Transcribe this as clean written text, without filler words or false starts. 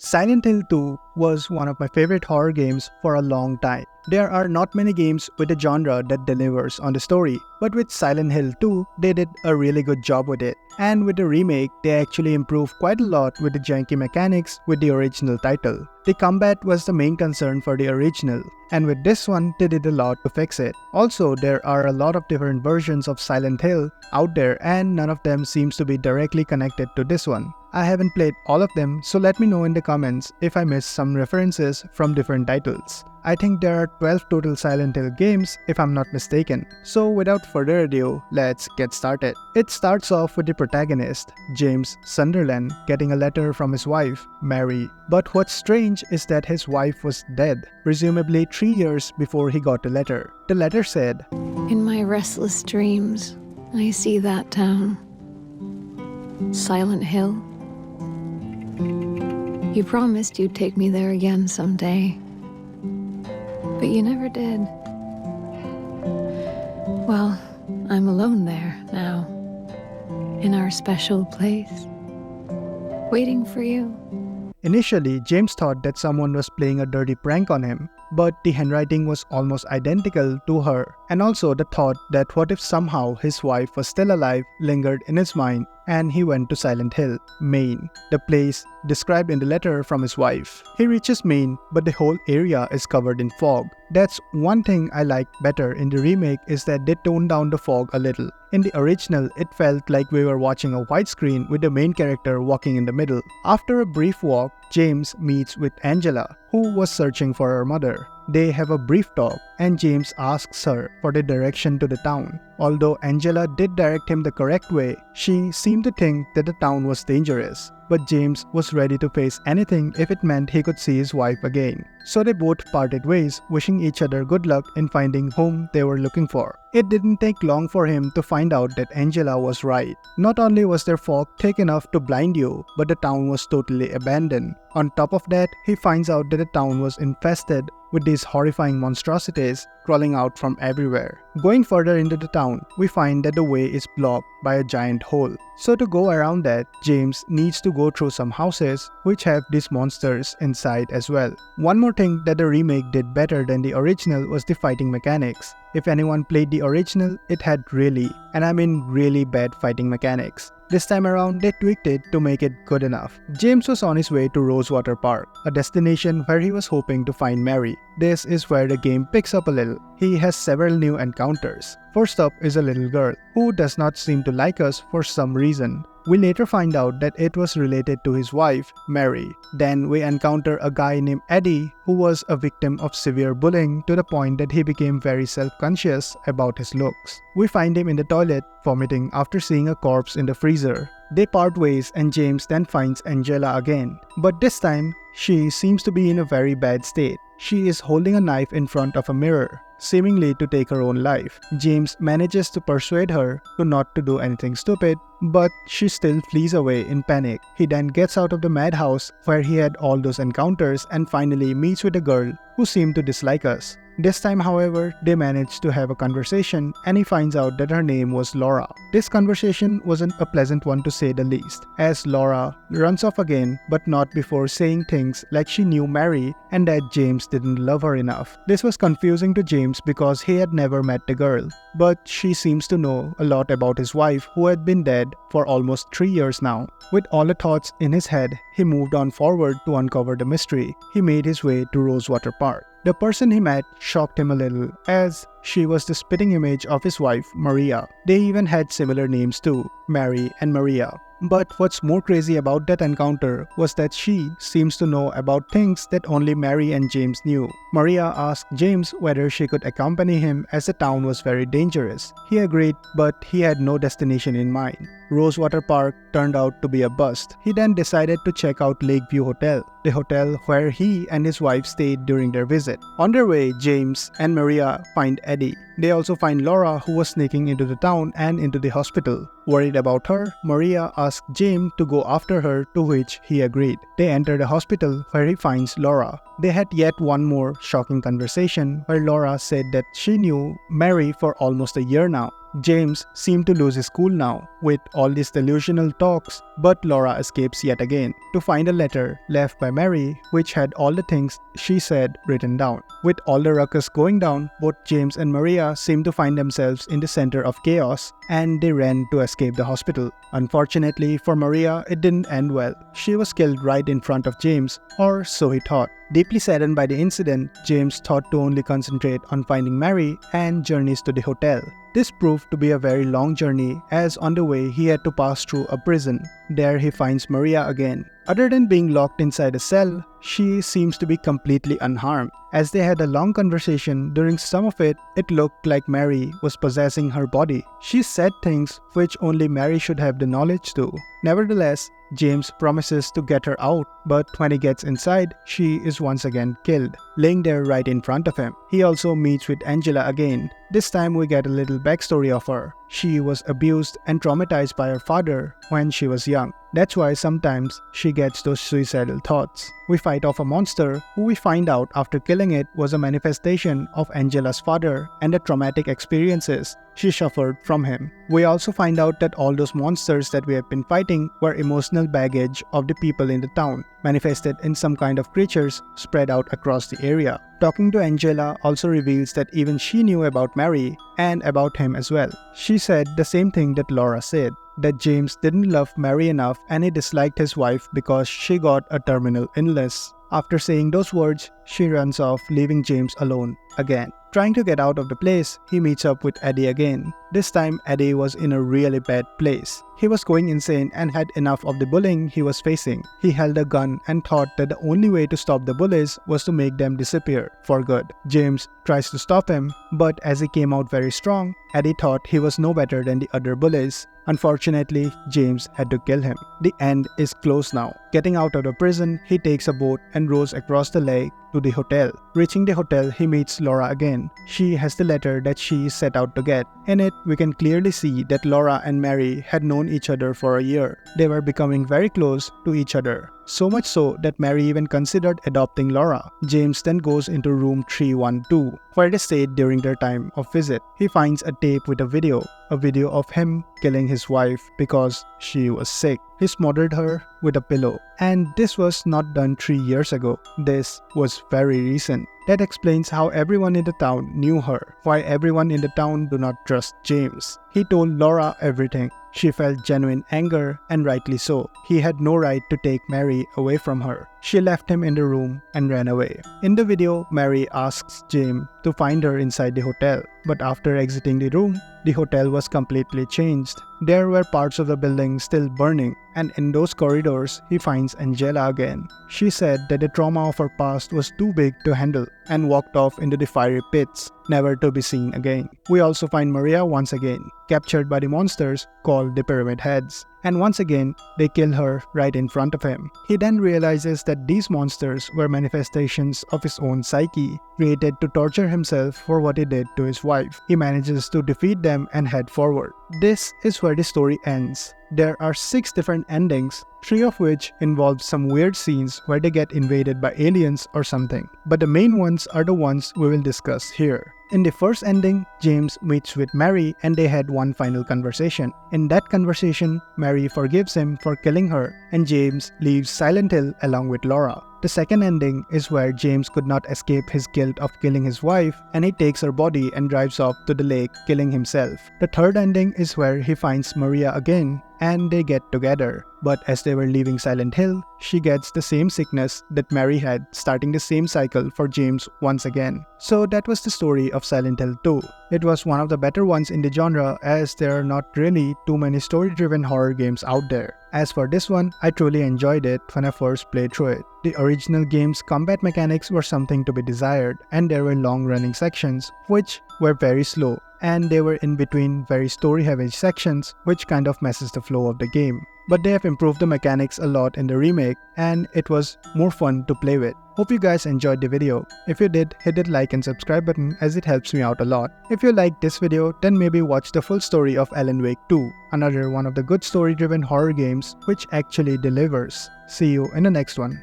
Silent Hill 2 was one of my favorite horror games for a long time. There are not many games with a genre that delivers on the story, but with Silent Hill 2, they did a really good job with it. And with the remake, they actually improved quite a lot with the janky mechanics with the original title. The combat was the main concern for the original, and with this one, they did a lot to fix it. Also, there are a lot of different versions of Silent Hill out there, and none of them seems to be directly connected to this one. I haven't played all of them, so let me know in the comments if I missed some references from different titles. I think there are 12 total Silent Hill games if I'm not mistaken. So without further ado, let's get started. It starts off with the protagonist, James Sunderland, getting a letter from his wife, Mary. But what's strange is that his wife was dead, presumably 3 years before he got the letter. The letter said, "In my restless dreams, I see that town. Silent Hill. You promised you'd take me there again someday. But you never did. Well, I'm alone there now, in our special place, waiting for you." Initially, James thought that someone was playing a dirty prank on him, but the handwriting was almost identical to her, and also the thought that what if somehow his wife was still alive lingered in his mind, and he went to Silent Hill, Maine, the place described in the letter from his wife. He reaches Maine, but the whole area is covered in fog. That's one thing I liked better in the remake, is that they toned down the fog a little. In the original, it felt like we were watching a widescreen with the main character walking in the middle. After a brief walk, James meets with Angela, who was searching for her mother. They have a brief talk, and James asks her for the direction to the town. Although Angela did direct him the correct way, she seemed to think that the town was dangerous. But James was ready to face anything if it meant he could see his wife again. So they both parted ways, wishing each other good luck in finding whom they were looking for. It didn't take long for him to find out that Angela was right. Not only was there fog thick enough to blind you, but the town was totally abandoned. On top of that, he finds out that the town was infested with these horrifying monstrosities crawling out from everywhere. Going further into the town, we find that the way is blocked by a giant hole. So to go around that, James needs to go through some houses which have these monsters inside as well. One more thing that the remake did better than the original was the fighting mechanics. If anyone played the original, it had really, and I mean really bad fighting mechanics. This time around, they tweaked it to make it good enough. James was on his way to Rosewater Park, a destination where he was hoping to find Mary. This is where the game picks up a little. He has several new encounters. First up is a little girl, who does not seem to like us for some reason. We later find out that it was related to his wife, Mary. Then we encounter a guy named Eddie, who was a victim of severe bullying to the point that he became very self-conscious about his looks. We find him in the toilet, vomiting after seeing a corpse in the freezer. They part ways, and James then finds Angela again. But this time, she seems to be in a very bad state. She is holding a knife in front of a mirror, seemingly to take her own life. James manages to persuade her to not to do anything stupid, but she still flees away in panic. He then gets out of the madhouse where he had all those encounters and finally meets with a girl who seemed to dislike us. This time, however, they manage to have a conversation, and he finds out that her name was Laura. This conversation wasn't a pleasant one to say the least, as Laura runs off again, but not before saying things like she knew Mary and that James didn't love her enough. This was confusing to James because he had never met the girl, but she seems to know a lot about his wife, who had been dead for almost 3 years now. With all the thoughts in his head, he moved on forward to uncover the mystery. He made his way to Rosewater Park. The person he met shocked him a little, as she was the spitting image of his wife, Maria. They even had similar names too, Mary and Maria. But what's more crazy about that encounter was that she seems to know about things that only Mary and James knew. Maria asked James whether she could accompany him as the town was very dangerous. He agreed, but he had no destination in mind. Rosewater Park turned out to be a bust. He then decided to check out Lakeview Hotel, the hotel where he and his wife stayed during their visit. On their way, James and Maria find Eddie. They also find Laura, who was sneaking into the town and into the hospital. Worried about her, Maria asked James to go after her, to which he agreed. They enter the hospital where he finds Laura. They had yet one more shocking conversation where Laura said that she knew Mary for almost a year now. James seemed to lose his cool now with all these delusional talks, but Laura escapes yet again to find a letter left by Mary which had all the things she said written down. With all the ruckus going down, both James and Maria seem to find themselves in the center of chaos and they ran to escape the hospital. Unfortunately for Maria, it didn't end well. She was killed right in front of James, or so he thought. Deeply saddened by the incident, James thought to only concentrate on finding Mary and journeys to the hotel. This proved to be a very long journey as on the way he had to pass through a prison. There he finds Maria again. Other than being locked inside a cell, she seems to be completely unharmed. As they had a long conversation, during some of it, it looked like Mary was possessing her body. She said things which only Mary should have the knowledge to. Nevertheless, James promises to get her out, but when he gets inside, she is once again killed, laying there right in front of him. He also meets with Angela again. This time we get a little backstory of her. She was abused and traumatized by her father when she was young. That's why sometimes she gets those suicidal thoughts. We fight off a monster who we find out after killing it was a manifestation of Angela's father and the traumatic experiences she suffered from him. We also find out that all those monsters that we have been fighting were emotional baggage of the people in the town, manifested in some kind of creatures spread out across the area. Talking to Angela also reveals that even she knew about Mary and about him as well. She said the same thing that Laura said, that James didn't love Mary enough and he disliked his wife because she got a terminal illness. After saying those words, she runs off, leaving James alone again. Trying to get out of the place, he meets up with Eddie again. This time, Eddie was in a really bad place. He was going insane and had enough of the bullying he was facing. He held a gun and thought that the only way to stop the bullies was to make them disappear for good. James tries to stop him, but as he came out very strong, Eddie thought he was no better than the other bullies. Unfortunately, James had to kill him. The end is close now. Getting out of the prison, he takes a boat and rows across the lake to the hotel. Reaching the hotel, he meets Laura again. She has the letter that she set out to get. In it, we can clearly see that Laura and Mary had known each other for a year. They were becoming very close to each other. So much so that Mary even considered adopting Laura. James then goes into room 312, where they stayed during their time of visit. He finds a tape with a video of him killing his wife because she was sick. He smothered her with a pillow. And this was not done 3 years ago. This was very recent. That explains how everyone in the town knew her, why everyone in the town do not trust James. He told Laura everything. She felt genuine anger, and rightly so. He had no right to take Mary away from her. She left him in the room and ran away. In the video, Mary asks James to find her inside the hotel. But after exiting the room, the hotel was completely changed. There were parts of the building still burning, and in those corridors, he finds Angela again. She said that the trauma of her past was too big to handle and walked off into the fiery pits, never to be seen again. We also find Maria once again, captured by the monsters called the Pyramid Heads. And once again, they kill her right in front of him. He then realizes that these monsters were manifestations of his own psyche, created to torture himself for what he did to his wife. He manages to defeat them and head forward. This is where the story ends. There are 6 different endings, 3 of which involve some weird scenes where they get invaded by aliens or something. But the main ones are the ones we will discuss here. In the first ending, James meets with Mary and they had one final conversation. In that conversation, Mary forgives him for killing her and James leaves Silent Hill along with Laura. The second ending is where James could not escape his guilt of killing his wife and he takes her body and drives off to the lake, killing himself. The third ending is where he finds Maria again and they get together. But as they were leaving Silent Hill, she gets the same sickness that Mary had, starting the same cycle for James once again. So that was the story of Silent Hill 2. It was one of the better ones in the genre as there are not really too many story-driven horror games out there. As for this one, I truly enjoyed it when I first played through it. The original game's combat mechanics were something to be desired, and there were long-running sections, which were very slow, and they were in between very story-heavy sections, which kind of messes the flow of the game. But they have improved the mechanics a lot in the remake, and it was more fun to play with. Hope you guys enjoyed the video. If you did, hit that like and subscribe button as it helps me out a lot. If you liked this video, then maybe watch the full story of Alan Wake 2, another one of the good story-driven horror games which actually delivers. See you in the next one.